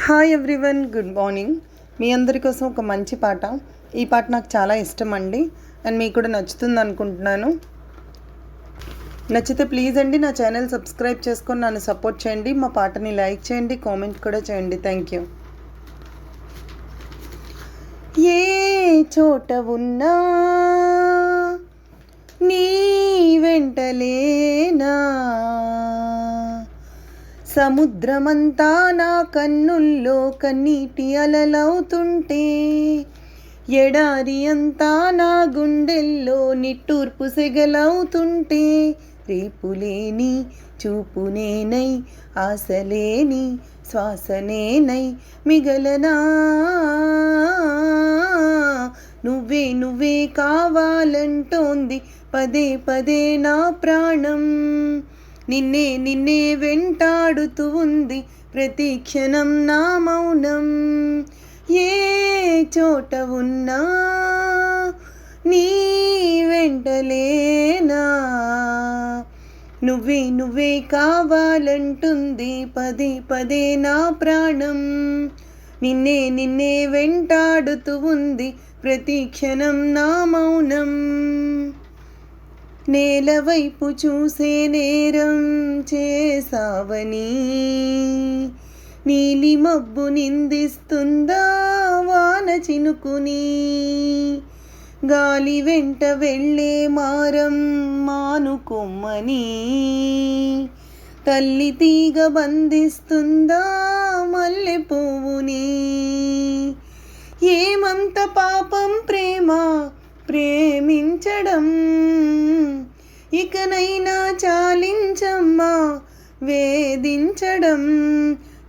Hi everyone, good morning. మీ అందరి కోసం ఒక మంచి పాట. ఈ పాట నాకు చాలా ఇష్టం అండి, అండ్ మీకు కూడా నచ్చుతుంది అనుకుంటున్నాను. నచ్చితే ప్లీజ్ అండి నా ఛానల్ సబ్స్క్రైబ్ చేసుకొని నన్ను సపోర్ట్ చేయండి. మా పాటని లైక్ చేయండి, కామెంట్ కూడా చేయండి. Thank you. ఏ చోట ఉన్నా నీ వెంటలేనా, సముద్రమంతా నా కన్నుల్లో కన్నీటి అలలవుతుంటే, ఎడారి అంతా నా గుండెల్లో నిట్టూర్పు సెగలవుతుంటే, రేపులేని చూపునేనై ఆశలేని శ్వాసనేనై మిగలనా, నువ్వే నువ్వే కావాలంటోంది పదే పదే నా ప్రాణం, నిన్నే నిన్నే వెంటాడుతూ ఉంది ప్రతి క్షణం నా మౌనం. ఏ చోట ఉన్నా నీ వెంటలేనా, నువ్వే నువ్వే కావాలంటుంది పదే పదే నా ప్రాణం, నిన్నే నిన్నే వెంటాడుతూ ఉంది ప్రతి క్షణం నా మౌనం. నేలవైపు చూసే నేరం చేసావని నీలి మబ్బు నిందిస్తుందా వాన చినుకుని, గాలి వెంట వెళ్ళే మారం మానుకొమ్మని, తల్లి తీగ బంధిస్తుందా మల్లె పువ్వుని, ఏమంత పాపం ప్రేమ ప్రేమించడం, ఇకనైనా చాలించమ్మా వేధించడం,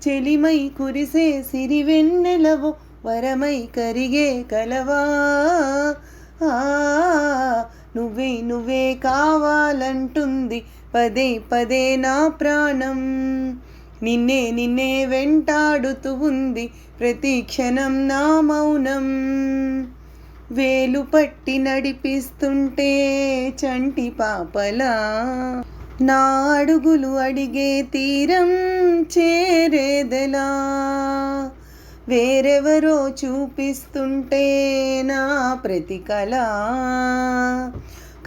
చెలిమై కురిసే సిరివెన్నెలవో వరమై కరిగే కలవా, నువ్వే నువ్వే కావాలంటుంది పదే పదే నా ప్రాణం, నిన్నే నిన్నే వెంటాడుతూ ఉంది ప్రతి క్షణం నా మౌనం. వేలు పట్టి నడిపిస్తుంటే చంటి పాపలా నా అడుగులు అడిగే తీరం చేరేదెలా, వేరెవరో చూపిస్తుంటే నా ప్రతి కళ,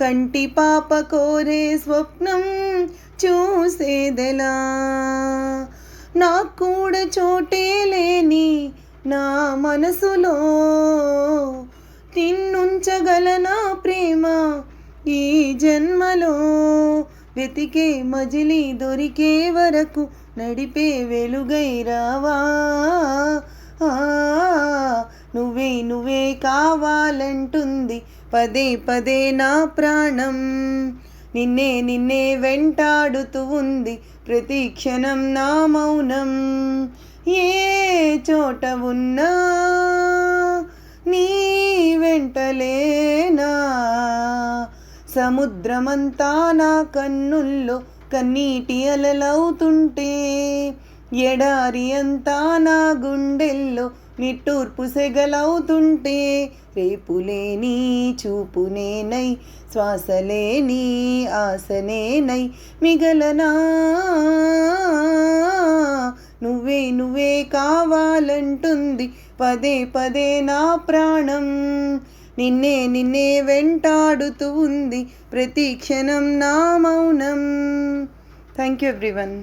కంటి పాప కోరే స్వప్నం చూసేదెలా, నాకు కూడా చోటే లేని నా మనసులో నిన్నుంచగలనా ప్రేమ ఈ జన్మలో, వెతికే మజిలీ దొరికే వరకు నడిపే వెలుగై రావా, నువ్వే నువ్వే కావాలంటుంది పదే పదే నా ప్రాణం, నిన్నే నిన్నే వెంటాడుతూ ఉంది ప్రతి క్షణం నా మౌనం. ఏ చోట ఉన్నా నీ వెంటలేనా, సముద్రమంతా నా కన్నుల్లో కన్నీటి అలలవుతుంటే, ఎడారి అంతా నా గుండెల్లో నిట్టూర్పు సెగలవుతుంటే, రేపులేని చూపునేనై శ్వాసలేని ఆశనేనై మిగలనా, నువ్వే నువ్వే కావాలంటుంది పదే పదే నా ప్రాణం, నిన్నే నిన్నే వెంటాడుతూ ఉంది ప్రతి క్షణం నా మౌనం. Thank you everyone.